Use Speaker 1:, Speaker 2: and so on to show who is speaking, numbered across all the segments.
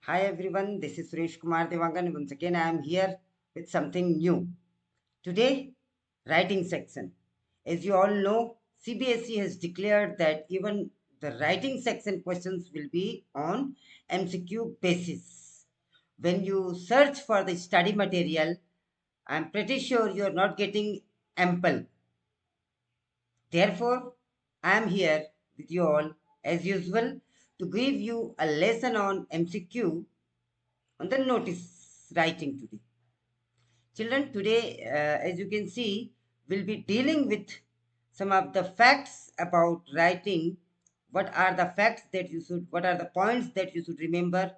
Speaker 1: Hi everyone, this is Suresh Kumar Devangan. Once again, I am here with something new. Today, writing section. As you all know, CBSE has declared that even the writing section questions will be on MCQ basis. When you search for the study material, I'm pretty sure you're not getting ample. Therefore, I am here with you all as usual to give you a lesson on MCQ on the notice writing today. Children, today, as you can see, we'll be dealing with some of the facts about writing. What are the facts that you should, what are the points that you should remember,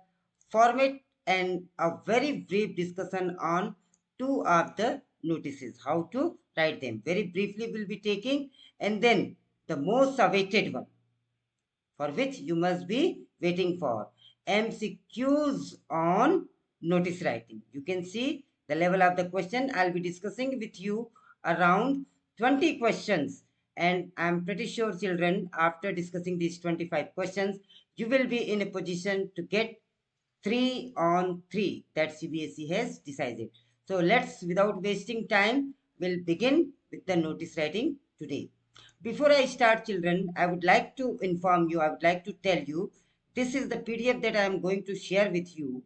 Speaker 1: format, and a very brief discussion on two of the notices, how to write them. Very briefly, we'll be taking, and then the most awaited one, for which you must be waiting for, MCQs on notice writing. You can see the level of the question. I'll be discussing with you around 20 questions, and I'm pretty sure children, after discussing these 25 questions, you will be in a position to get 3 on 3 that CBSE has decided. So let's, without wasting time, we'll begin with the notice writing today. Before I start, children, I would like to inform you, I would like to tell you, this is the PDF that I am going to share with you.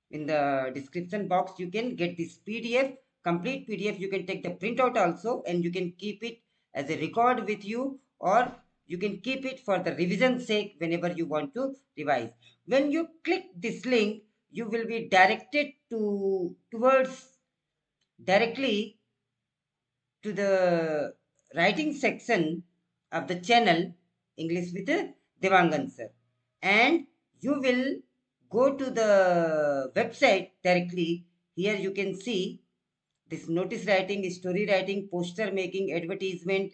Speaker 1: In the description box, you can get this PDF, complete PDF. You can take the printout also, and you can keep it as a record with you, or you can keep it for the revision sake whenever you want to revise. When you click this link, you will be directed towards directly to the writing section of the channel English with Devangan sir, and you will go to the website directly. Here you can see this notice writing, story writing, poster making, advertisement,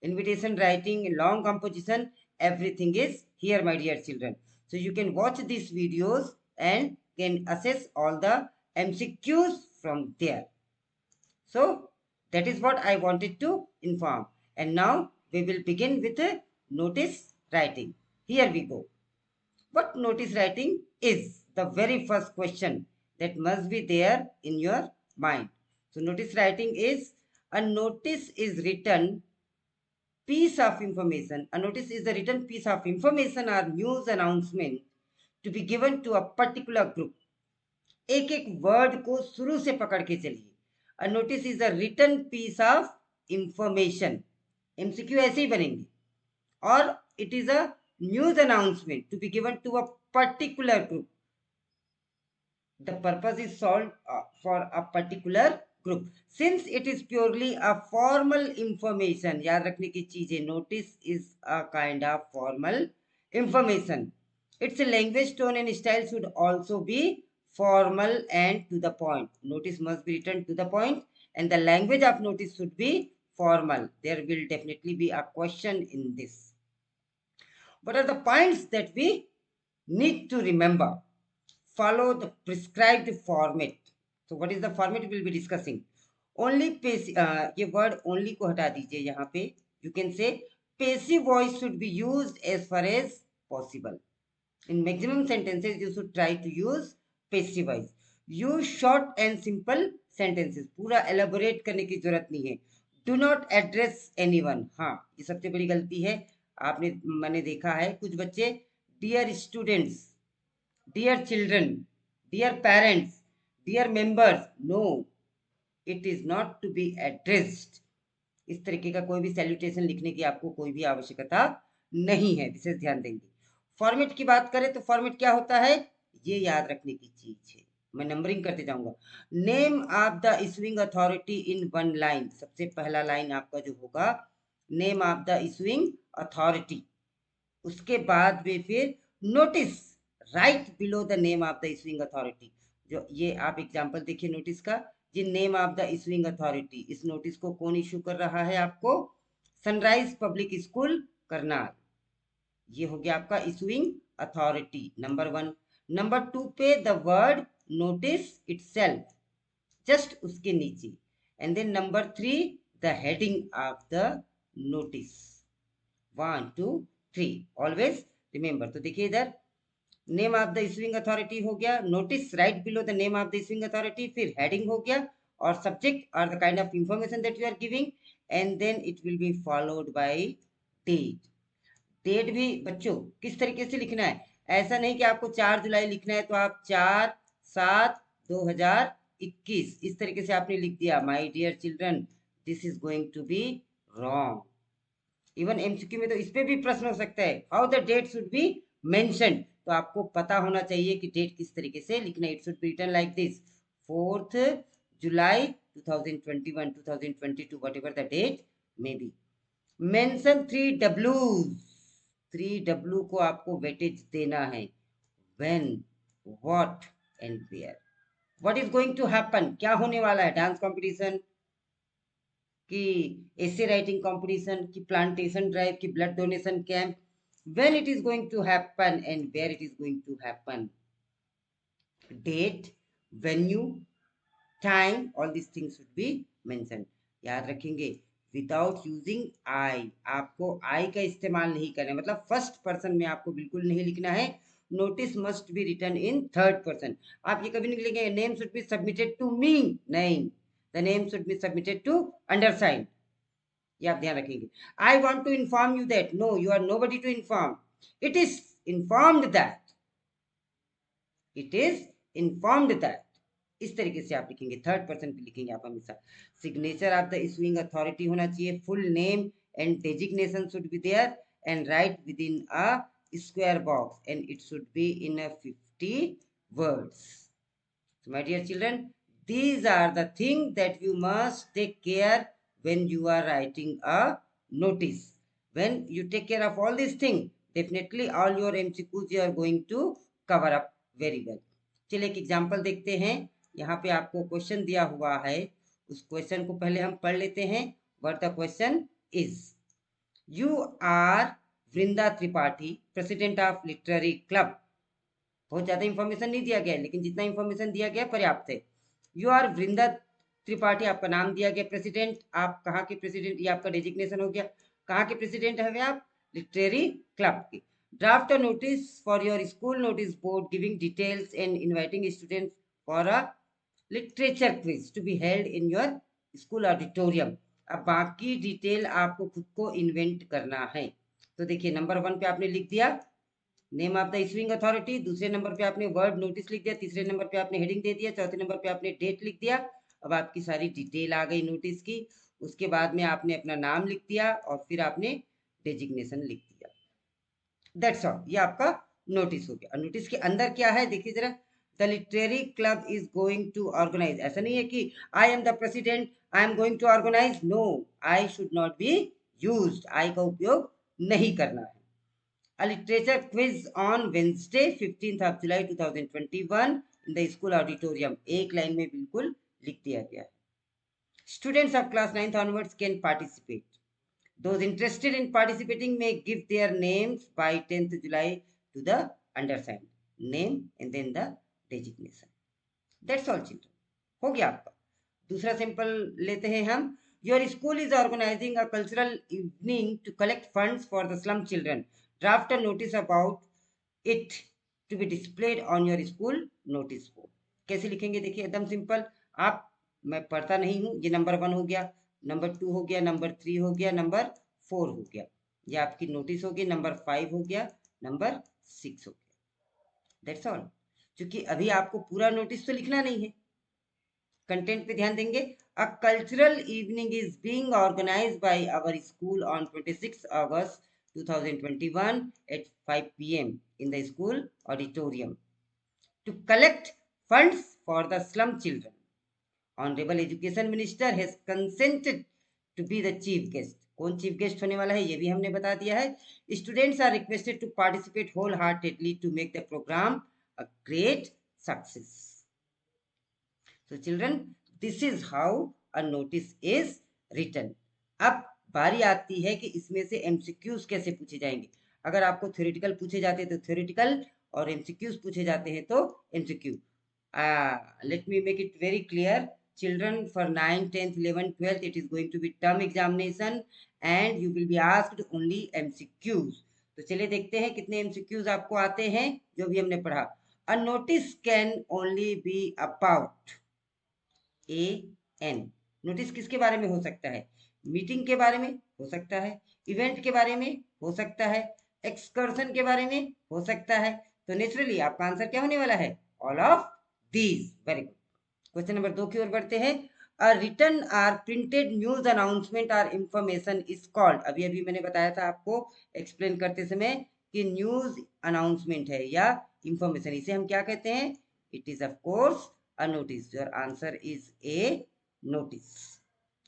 Speaker 1: invitation writing, long composition, everything is here, my dear children. So you can watch these videos and can assess all the MCQs from there. So that is what I wanted to inform. And now we will begin with a notice writing. Here we go. What notice writing is? The very first question that must be there in your mind. So notice writing is, a notice is written piece of information. A notice is a written piece of information or news announcement to be given to a particular group. एक एक word को शुरू से पकड़ के चलिए. A notice is a written piece of information. MCQ ऐसे ही बनेंगे. और it is a news announcement to be given to a particular group. The purpose is solved for a particular group. Since it is purely a formal information, याद रखने की चीज है, notice is a kind of formal information. Its language, tone and style should also be formal and to the point. Notice must be written to the point, and the language of notice should be formal. There will definitely be a question in this. What are the points that we need to remember? Follow the prescribed format. So what is the format we will be discussing? Only ये word only को हटा दीजिए यहाँ पे. You can say passive voice should be used as far as possible. In maximum sentences you should try to use passive voice. Use short and simple sentences. पूरा elaborate करने की जरूरत नहीं है. Do not address anyone. हाँ, ये सबसे बड़ी गलती है. मैंने देखा है कुछ बच्चे dear students, dear children, dear parents, dear members. No, it is not to be addressed. इस तरीके का कोई भी सैल्यूटेशन लिखने की आपको कोई भी आवश्यकता नहीं है. विशेष ध्यान देंगे. फॉर्मेट की बात करें तो फॉर्मेट क्या होता है, ये याद रखने की चीज है. मैं नंबरिंग करते जाऊंगा. Name of the issuing authority in one line. सबसे पहला लाइन आपका जो होगा, name of the issuing authority. उसके बाद में फिर notice right below the name of the issuing authority. जो ये आप एग्जांपल देखिए नोटिस का, ये name of the issuing authority. इस नोटिस को कौन इशू कर रहा है आपको? Sunrise public school Karnal. ये हो गया आपका इशुइंग अथॉरिटी नंबर 1. नंबर 2 पे the word notice itself, just उसके नीचे. And then number 3 the heading of the notice. 1 2 3 always remember. तो देखिए इधर name of the issuing authority हो गया, notice right below the name of the issuing authority, फिर heading हो गया और सब्जेक्ट और the kind of information that you are giving, and then it will be followed by date. Date भी बच्चों किस तरीके से लिखना है, ऐसा नहीं कि आपको 4 जुलाई लिखना है तो आप 4/7/2021 इस तरीके से आपने लिख दिया। My dear children, this is going to be wrong. Even MCQ में तो इस पे भी प्रश्न हो सकता है, how the date should be mentioned. तो आपको पता होना चाहिए कि डेट किस तरीके से लिखना है। It should be written like this, 4th July 2021, 2022, whatever the date may be. Mention 3 W को आपको वेटेज देना है, when, what and where. What is going to happen, क्या होने वाला है, डांस कंपटीशन की एसे राइटिंग कंपटीशन की प्लांटेशन ड्राइव की blood donation camp, when it is going to happen and where it is going to happen, date, venue, time, all these things should be mentioned. याद रखेंगे, without using I, आपको आई का इस्तेमाल नहीं करना है, मतलब फर्स्ट पर्सन में आपको बिल्कुल नहीं लिखना है। Notice must be written in third person. आप ये कभी नहीं लिखेंगे name should be submitted to me, नहीं, the name should be submitted to undersigned, ये आप ध्यान रखेंगे। I want to inform you that, no you are nobody to inform, it is informed that, it is informed that, इस तरीके से आप लिखेंगे, थर्ड पर्सन पे लिखेंगे आप हमेशा। Signature of the issuing authority होना चाहिए, full name and designation should be there and write within a square box and it should be in a 50 words. So my dear children, these are the things that you must take care when you are writing a notice. When you take care of all these things, definitely all your MCQs you are going to cover up very well. चलिए एक example देखते हैं। यहाँ पे आपको question दिया हुआ है, उस क्वेश्चन को पहले हम पढ़ लेते हैं। What the question is, you are Vrinda Tripathi, president of literary club. बहुत ज्यादा इंफॉर्मेशन नहीं दिया गया है, लेकिन जितना इंफॉर्मेशन दिया गया पर्याप्त है। यू आर वृंदा त्रिपाठी, आपका नाम दिया गया, प्रेसिडेंट, आप कहाँ के प्रेसिडेंट, ये आपका डेजिग्नेशन हो गया, कहाँ के प्रेसिडेंट है आप, लिटरेरी क्लब के। Draft a notice for your school notice board giving details and inviting students for a literature quiz to be held in your school auditorium. अब बाकी डिटेल आपको खुद को इन्वेंट करना है। तो देखिए नंबर 1 पे आपने लिख दिया name of the issuing authority, दूसरे नंबर पे आपने वर्ड नोटिस लिख दिया, तीसरे नंबर पे आपने हेडिंग दे दिया, चौथे नंबर पे आपने डेट लिख दिया। अब आपकी सारी डिटेल आ गई नोटिस की। उसके बाद में आपने अपना नाम लिख दिया और फिर आपने डेजिग्नेशन लिख दिया। दैट्स ऑल, ये आपका नोटिस हो गया। नोटिस के अंदर क्या है देखिए जरा, the literary club is going to organise, ऐसा नहीं है कि I am the president I am going to organise, no, I should not be used, I का उपयोग नहीं करना है। A literature quiz on Wednesday 15th of July 2021 in the school auditorium, एक लाइन में बिल्कुल लिख दिया गया है। Students of class 9th onwards can participate. Those interested in participating may give their names by 10th July to the undersigned. Name and then the designation. That's all children. हो गया आपका। दूसरा सिंपल लेते हैं हम। Your school is organizing a cultural evening to collect funds for the slum children. Draft a notice about it to be displayed on your school notice board. कैसे लिखेंगे देखिए एकदम सिंपल। आप, मैं पढ़ता नहीं हूँ, ये नंबर 1 हो गया, नंबर 2 हो गया, नंबर 3 हो गया, नंबर 4 हो गया, ये आपकी नोटिस होगी, नंबर 5 हो गया, नंबर 6 हो गया। That's all. क्योंकि अभी आपको पूरा नोटिस तो लिखना नहीं है, कंटेंट पे ध्यान देंगे। A cultural evening is being organised by our school on 26 August 2021 at 5 p.m. in the school auditorium to collect funds for the slum children. Honorable Education Minister has consented to be the chief guest. कौन chief guest होने वाला है ये भी हमने बता दिया है। Students are requested to participate whole heartedly to make the programme a great success. So children, this is how a notice is written. अब बारी आती है कि इसमें से MCQs कैसे पूछे जाएंगे। अगर आपको थ्योरेटिकल पूछे जाते हैं तो थ्योरेटिकल, और MCQs पूछे जाते हैं तो MCQ। Let me make it very clear, children, for 9th, 10th, 11th, 12th, it is going to be term examination and you will be asked only MCQs. तो चलिए देखते हैं कितने एमसीक्यूज आपको आते हैं जो भी हमने पढ़ा। A notice can only be about a an. Notice किसके बारे में हो सकता है? मीटिंग के बारे में हो सकता है, इवेंट के बारे में हो सकता है, एक्सकर्शन के बारे में हो सकता है। तो नेचुरली आपका आंसर क्या होने वाला है? All of these. Very good. Question number 2 की ओर बढ़ते हैं। A written or printed news announcement or information is called. अभी अभी मैंने बताया था आपको एक्सप्लेन करते समय कि न्यूज अनाउंसमेंट है या इंफॉर्मेशन, इसे हम क्या कहते हैं? It is of course a notice. Your answer is a notice.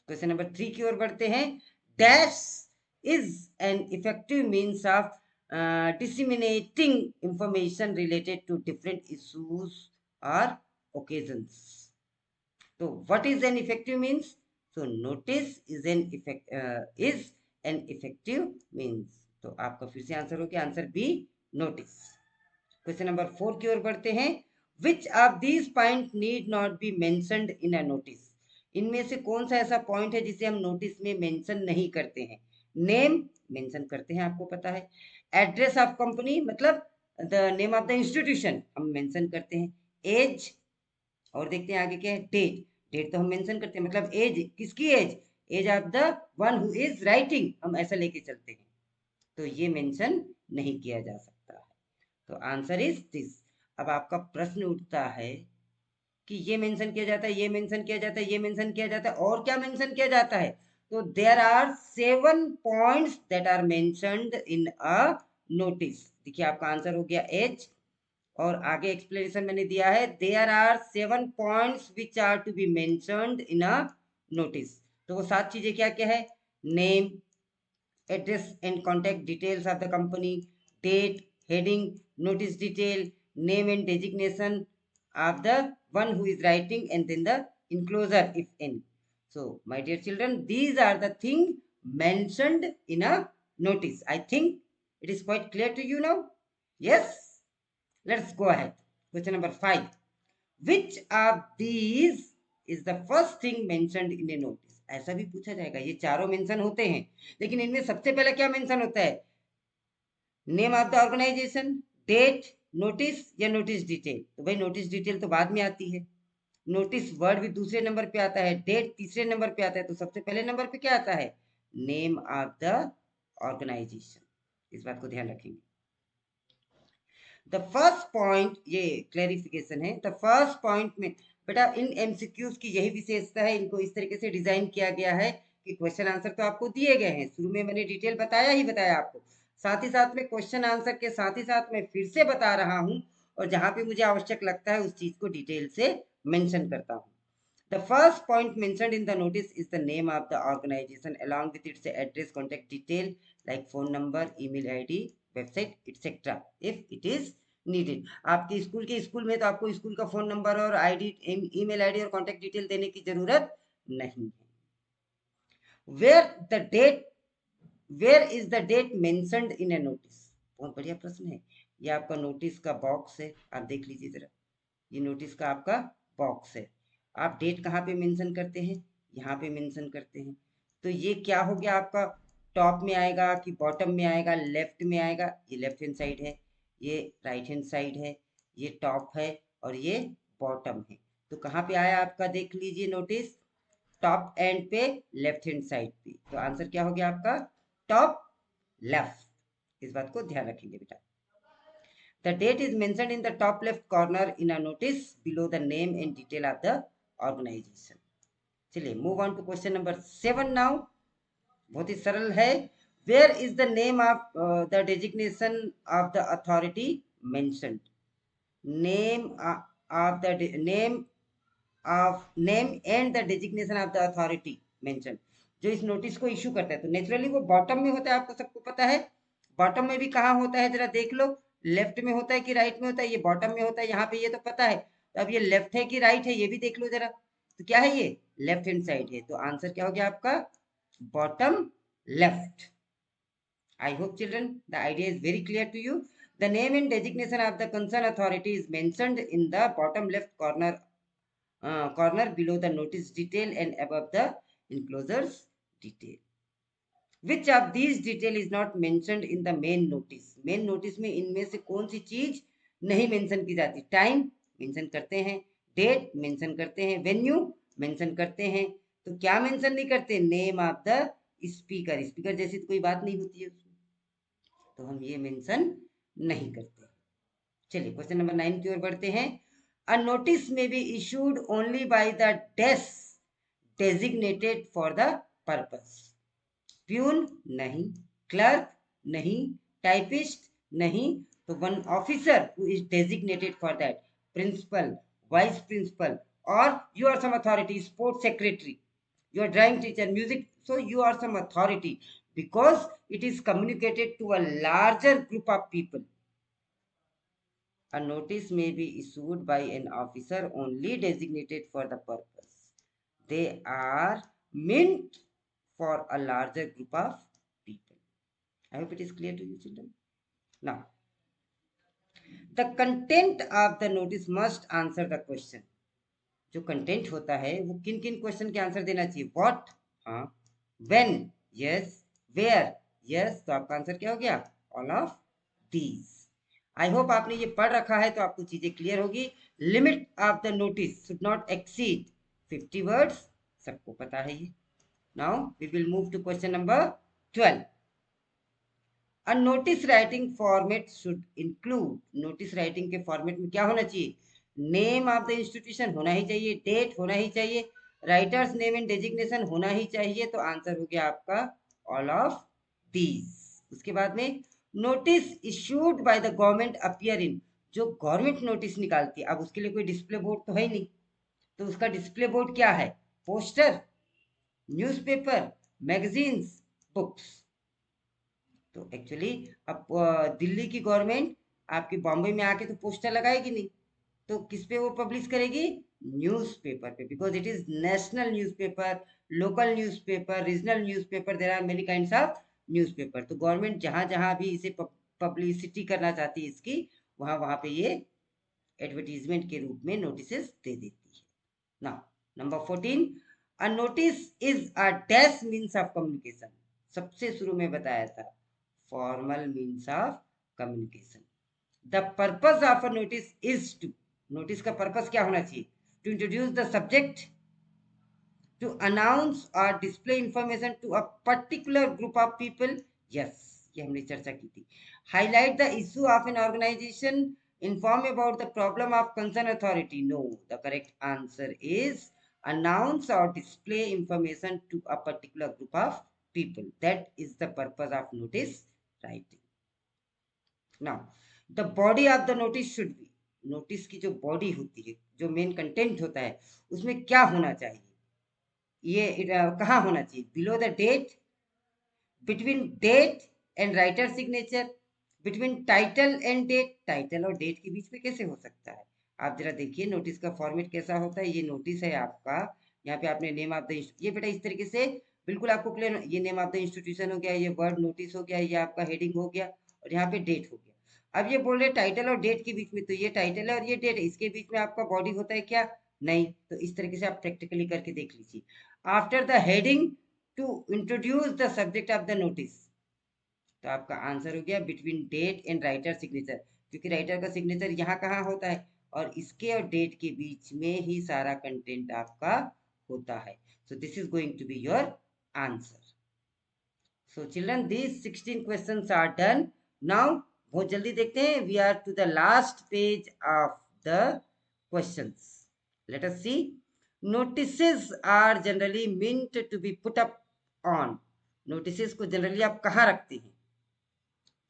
Speaker 1: Question number 3 की ओर बढ़ते हैं। Dash is an effective means of disseminating information related to different issues or occasions. So what is an effective means? So notice is an effective means. तो आपका फिर से answer हो गया, answer B notice. Question number 4 की ओर बढ़ते हैं। Which of these point need not be mentioned in a notice. इनमें से कौन सा ऐसा पॉइंट है जिसे हम नोटिस में मेंशन नहीं करते हैं? नेम मेंशन करते हैं, आपको पता है। एड्रेस ऑफ कंपनी मतलब the name of the institution हम मेंशन करते हैं। एज, और देखते हैं आगे क्या है, डेट। डेट तो हम मेंशन करते हैं, मतलब एज किसकी age? Age of the one who is writing, हम ऐसा लेके चलते हैं। तो ये मेंशन नहीं किया जा सकता है। तो आंसर इज दिस। अब आपका प्रश्न उठता है कि ये मेंशन किया जाता है, ये मेंशन किया जाता है, ये मेंशन किया जाता है, और क्या मेंशन किया जाता है? तो there are 7 points that are mentioned in a notice. देखिए आपका आंसर हो गया एच, और आगे एक्सप्लेनेशन मैंने दिया है, there are 7 points which are to be mentioned in a notice. तो वो 7 चीजें क्या क्या है? Name, address and contact details of the company, date, heading, notice detail, name and designation of the one who is writing, and then the enclosure if any. So my dear children, these are the things mentioned in a notice. I think it is quite clear to you now. Yes, let's go ahead. Question number 5. Which of these is the first thing mentioned in a notice? ऐसा भी पूछा जाएगा। ये चारों mention होते हैं, लेकिन इनमें सबसे पहले क्या मेंशन होता है? Name of the organisation, date, notice या नोटिस डिटेल? तो भाई नोटिस डिटेल तो बाद में आती है, नोटिस वर्ड भी दूसरे नंबर पे आता है, डेट तीसरे नंबर पे आता है, तो सबसे पहले नंबर पे क्या आता है? Name of the organisation. इस बात को ध्यान रखेंगे। द फर्स्ट पॉइंट, ये क्लैरिफिकेशन है, द फर्स्ट पॉइंट में बेटा इन एमसीक्यूज की यही विशेषता है, इनको इस तरीके से डिजाइन किया गया है कि क्वेश्चन आंसर तो आपको दिए गए हैं, शुरू में मैंने डिटेल बताया ही बताया आपको, साथ ही साथ में क्वेश्चन आंसर के साथ ही साथ मैं फिर से बता रहा हूँ, और जहां पे मुझे आवश्यक लगता है उस चीज को डिटेल से मेंशन करता हूँ। The first point mentioned in the notice is the name of the organization along with its address, contact detail like phone number, email ID, website, etc. if it is needed. आपके school में तो आपको school का phone number और ID, email ID और contact detail देने की जरूरत नहीं है। Where is the date mentioned in a notice? बहुत बढ़िया प्रश्न है। ये आपका नोटिस का बॉक्स है, आप देख लीजिए जरा, ये नोटिस का आपका बॉक्स है। आप डेट कहाँ पे मेंशन करते हैं? यहाँ पे मेंशन करते हैं। तो ये क्या हो गया आपका? टॉप में आएगा कि बॉटम में आएगा, लेफ्ट में आएगा? ये लेफ्ट हैंड साइड है, ये राइट हैंड साइड है, ये टॉप है और ये बॉटम है। तो कहाँ पे आया आपका? देख लीजिए नोटिस, टॉप एंड पे, लेफ्ट हैंड साइड पे। तो आंसर क्या हो गया आपका? Top left. इस बात को ध्यान रखेंगे बेटा। The date is mentioned in the top left corner in a notice below the name and detail of the organization. चलिए move on to question number 7 now. बहुत ही सरल है। Where is the name of the designation of the authority mentioned? Name of the name and the designation of the authority mentioned, जो इस notice को issue करता है, तो नेचुरली वो बॉटम में होता है, आपको सबको पता है। बॉटम में भी कहाँ होता है जरा देख लो, लेफ्ट में होता है कि राइट में होता है? ये बॉटम में होता है, यहाँ पे ये तो पता है। तो अब ये लेफ्ट है कि राइट है ये भी देख लो जरा। तो क्या है? ये लेफ्ट हैंड साइड है। तो आंसर क्या हो गया आपका? Bottom left. I hope children the idea is very clear to you. The name and designation of the concern authority is mentioned in the bottom left corner below the notice detail and above the enclosures detail. Which of these detail is not mentioned in the main notice. Main notice में इनमें से कौन सी चीज नहीं mention की जाती? Time mention करते हैं, डेट मेंशन करते हैं, वेन्यू मेंशन करते हैं, तो क्या मेंशन नहीं करते? Name of the speaker. Speaker जैसी तो कोई बात नहीं होती है उसमें, तो हम ये मेंशन नहीं करते। चलिए क्वेश्चन नंबर 9 की ओर बढ़ते हैं। A notice may be issued only by the desk designated for the purpose. Peon नहीं, क्लर्क नहीं, टाइपिस्ट नहीं, तो one officer who is designated for that, principal, vice principal, और you are some authority, sports secretary, you are drawing teacher, music, so you are some authority because it is communicated to a larger group of people. A notice may be issued by an officer only designated for the purpose. They are meant for a larger group of people. I hope it is clear to you, children. Now, the content of the notice must answer the question. जो content होता है वो किन किन question के answer देना चाहिए? What, हाँ, व्हेन, यस, वेयर, यस, तो आपका आंसर क्या हो गया? All of these. I hope आपने ये पढ़ रखा है तो आपको चीजें क्लियर होगी। Limit of the notice should not exceed 50 words, सबको पता है ये। Now we will move to question number 12। A notice writing format should include, notice writing के फॉर्मेट में क्या होना चाहिए? नेम ऑफ द इंस्टीट्यूशन होना ही चाहिए, डेट होना ही चाहिए, राइटर्स नेम एंड डेजिग्नेशन होना ही चाहिए, तो आंसर हो गया आपका ऑल ऑफ दीज। उसके बाद में notice issued by the government appear in, जो गवर्नमेंट नोटिस निकालती है, अब उसके लिए कोई डिस्प्ले बोर्ड तो है नहीं, तो उसका डिस्प्ले बोर्ड क्या है? Poster, newspaper, magazines, books. तो एक्चुअली अब दिल्ली की गवर्नमेंट आपके बॉम्बे में आके तो पोस्टर लगाएगी नहीं, तो किस पे वो पब्लिश करेगी? न्यूज़पेपर पे, because it is national newspaper, local newspaper, regional newspaper, there are many kinds of newspaper. तो गवर्नमेंट जहां जहां भी इसे पब्लिसिटी करना चाहती है इसकी, वहां वहां पे ये एडवर्टीजमेंट के रूप में नोटिसेस दे देती है। Now number 14, a notice is a dash means of communication. सबसे शुरू में बताया था formal means of communication. The purpose of a notice is to, notice का पर्पस क्या होना चाहिए? To introduce the subject, to announce और display information to a particular group of people, yes, ये हमने चर्चा की थी। Highlight the issue of an organisation, inform about the problem of concerned authority, no, the correct answer is announce or display information to a particular group of people, that is the purpose of notice writing. Now the body of the notice should be, notice की जो body होती है, जो main content होता है, उसमें क्या होना चाहिए? ये कहाँ होना चाहिए? Below the date, between date and writer signature, between title and date, title और डेट के बीच में कैसे हो सकता है? आप जरा देखिए नोटिस का फॉर्मेट कैसा होता है। ये नोटिस है आपका, यहाँ पे आपने नेम ऑफ द, ये बेटा इस तरीके से बिल्कुल आपको क्लियर, ये नेम ऑफ द इंस्टीट्यूशन हो गया, ये वर्ड नोटिस हो गया, ये आपका हेडिंग हो गया, और यहाँ पे डेट हो गया। अब ये बोल रहे टाइटल और डेट के बीच में, तो ये टाइटल है और ये डेट है, इसके बीच में आपका बॉडी होता है क्या? नहीं। तो इस तरीके से आप प्रैक्टिकली करके देख लीजिए। After the heading to introduce the subject of the notice, तो आपका आंसर हो गया between date and writer signature, क्योंकि राइटर का सिग्नेचर यहाँ कहाँ होता है, और इसके और डेट के बीच में ही सारा कंटेंट आपका होता है। So this is going to be your answer. So children these 16 questions are done. Now बहुत जल्दी देखते हैं, we are to the last page of the questions. Let us see. Notices are generally meant to be put up on, notices को generally आप कहाँ रखते हैं?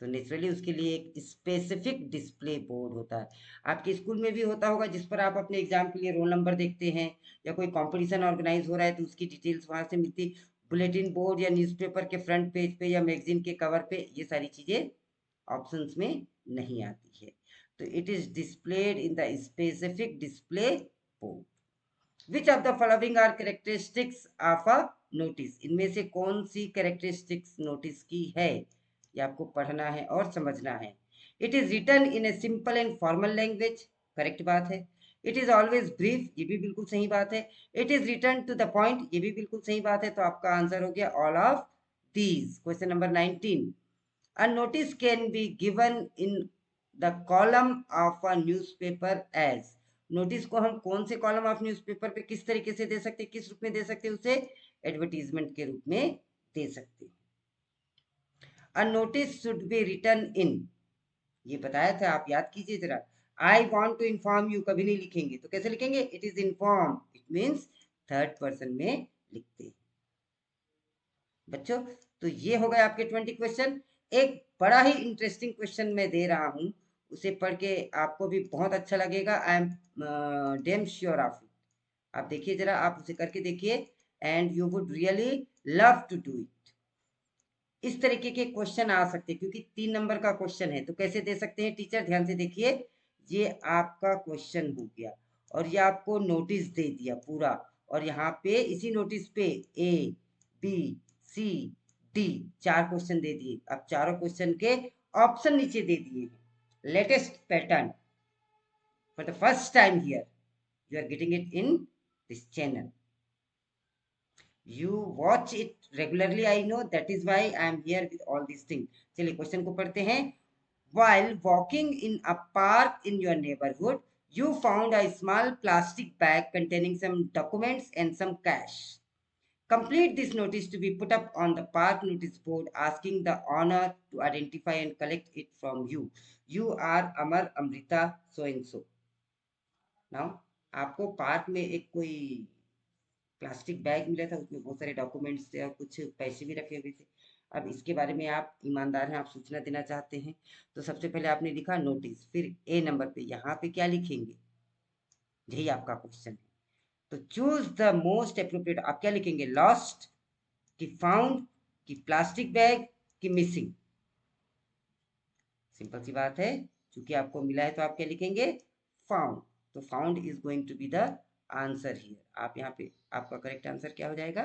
Speaker 1: तो नेचुरली उसके लिए एक स्पेसिफिक डिस्प्ले बोर्ड होता है। आपके स्कूल में भी होता होगा, जिस पर आप अपने एग्जाम के लिए रोल नंबर देखते हैं, या कोई कंपटीशन ऑर्गेनाइज हो रहा है तो उसकी डिटेल्स वहां से मिलती। बुलेटिन बोर्ड या न्यूज़पेपर के फ्रंट पेज पे या मैगजीन के कवर पे ये सारी चीजें ऑप्शंस में नहीं आती है। तो it is displayed in the specific display board. Which of the following are characteristics of a notice, इनमें से कौन सी कैरेक्टरिस्टिक्स नोटिस की है? ये आपको पढ़ना है और समझना है। It is written in a simple and formal language, correct बात है। इट इज ऑलवेज ब्रीफ, ये भी बिल्कुल सही बात है। It is written to the point, ये भी बिल्कुल सही बात है। तो आपका आंसर हो गया all of these. Question number 19. A notice can be given in the column of a newspaper as. Notice को हम कौन से कॉलम ऑफ न्यूज़पेपर पे किस तरीके से दे सकते हैं, किस रूप में दे सकते हैं, उसे एडवर्टीजमेंट के रूप में दे सकते हैं. A notice should be written in, ये बताया था, आप याद कीजिए जरा. I want to inform you कभी नहीं लिखेंगे, तो कैसे लिखेंगे? It is inform. It means third person में लिखते हैं बच्चों. तो ये हो गए आपके 20 क्वेश्चन. एक बड़ा ही इंटरेस्टिंग क्वेश्चन मैं दे रहा हूं, उसे पढ़ के आपको भी बहुत अच्छा लगेगा. I am damn sure of it. आप देखिए जरा, आप उसे करके देखिए and you would really love to do it. इस तरीके के क्वेश्चन आ सकते हैं क्योंकि 3 नंबर का क्वेश्चन है. तो कैसे दे सकते हैं टीचर? ध्यान से देखिए. ये आपका क्वेश्चन हो गया और ये आपको नोटिस दे दिया पूरा, और यहाँ पे इसी नोटिस पे A B C D 4 question दे दिए. अब चारों क्वेश्चन के ऑप्शन नीचे दे दिए हैं. Latest pattern for the first time here you are getting it in this channel. You watch it regularly, I know, that is why I am here with all these things. चलिए question को पढ़ते हैं. While walking in a park in your neighborhood, you found a small plastic bag containing some documents and some cash. Complete this notice to be put up on the park notice board asking the owner to identify and collect it from you. You are Amar Amrita so and so. Now आपको park में एक कोई plastic bag मिला था, उसमें बहुत सारे documents थे और कुछ पैसे भी रखे हुए थे. अब इसके बारे में आप ईमानदार हैं, आप सूचना देना चाहते हैं. तो सबसे पहले आपने लिखा नोटिस, फिर ए नंबर पे यहाँ पे क्या लिखेंगे, यही आपका क्वेश्चन है. तो चूज द मोस्ट अप्रोप्रिएट. आप क्या लिखेंगे? लॉस्ट कि फाउंड कि प्लास्टिक बैग कि मिसिंग. सिंपल सी बात है, क्योंकि आपको मिला है तो आप क्या लिखेंगे? फाउंड. तो found is going to be the answer here. आप यहाँ पे आपका करेक्ट आंसर क्या हो जाएगा?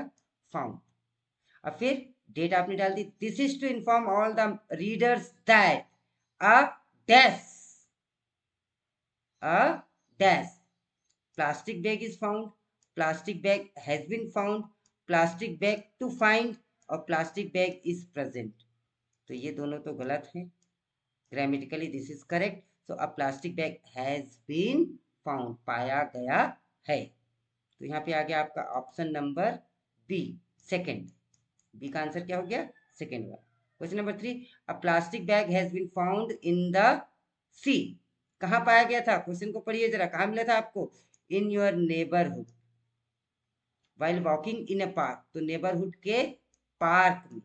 Speaker 1: फाउंड. अब फिर डेट आपने डाल दी. This is to inform all the readers that a dash plastic bag is found, plastic bag has been found, plastic bag to find और प्लास्टिक बैग इज प्रेजेंट. तो ये दोनों तो गलत है. Grammatically this is correct. So a plastic bag has been found, पाया गया है. तो यहाँ पे आ गया आपका option number B, second. B का आंसर क्या हो गया? सेकंड वाला. Question number 3. A plastic bag has been found in the C. कहाँ पाया गया था? क्वेश्चन को पढ़िए जरा. कहाँ मिला था आपको? In your neighbourhood while walking in a park. तो नेबरहुड के पार्क में,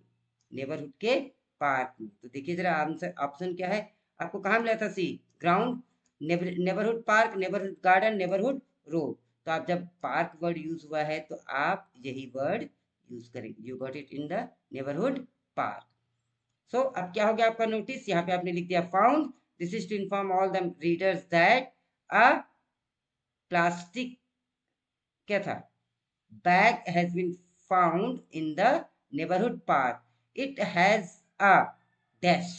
Speaker 1: नेबरहुड के पार्क में. तो देखिए जरा आंसर, ऑप्शन क्या है आपको? कहाँ मिला था? C, ground, neighbourhood park, neighbourhood garden, neighbourhood road. तो आप जब पार्क वर्ड यूज हुआ है तो आप यही वर्ड यूज करेंगे. You got it in the neighbourhood park. So अब क्या हो गया आपका नोटिस? यहाँ पे आपने लिख दिया found. This is to inform all the readers that a plastic क्या था? Bag has been found in the neighbourhood park. It has a dash.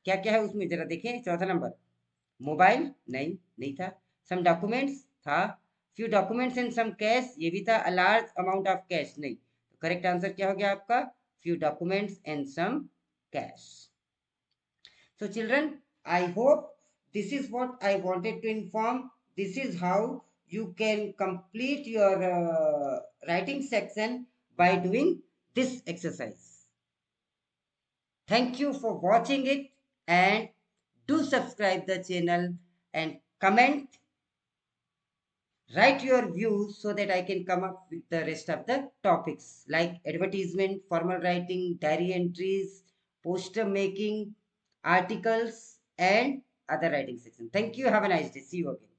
Speaker 1: क्या क्या है उसमें जरा देखें. चौथा नंबर, मोबाइल नहीं, नहीं था. सम डॉक्यूमेंट्स था. Few documents and some cash, ये भी था. A large amount of cash नहीं. तो करेक्ट आंसर क्या हो गया आपका? Few documents and some cash. So children, I hope this is what I wanted to inform. This is how you can complete your writing section by doing this exercise. Thank you for watching it and do subscribe the channel and comment. Write your views so that I can come up with the rest of the topics like advertisement, formal writing, diary entries, poster making, articles and other writing section. Thank you. Have a nice day. See you again.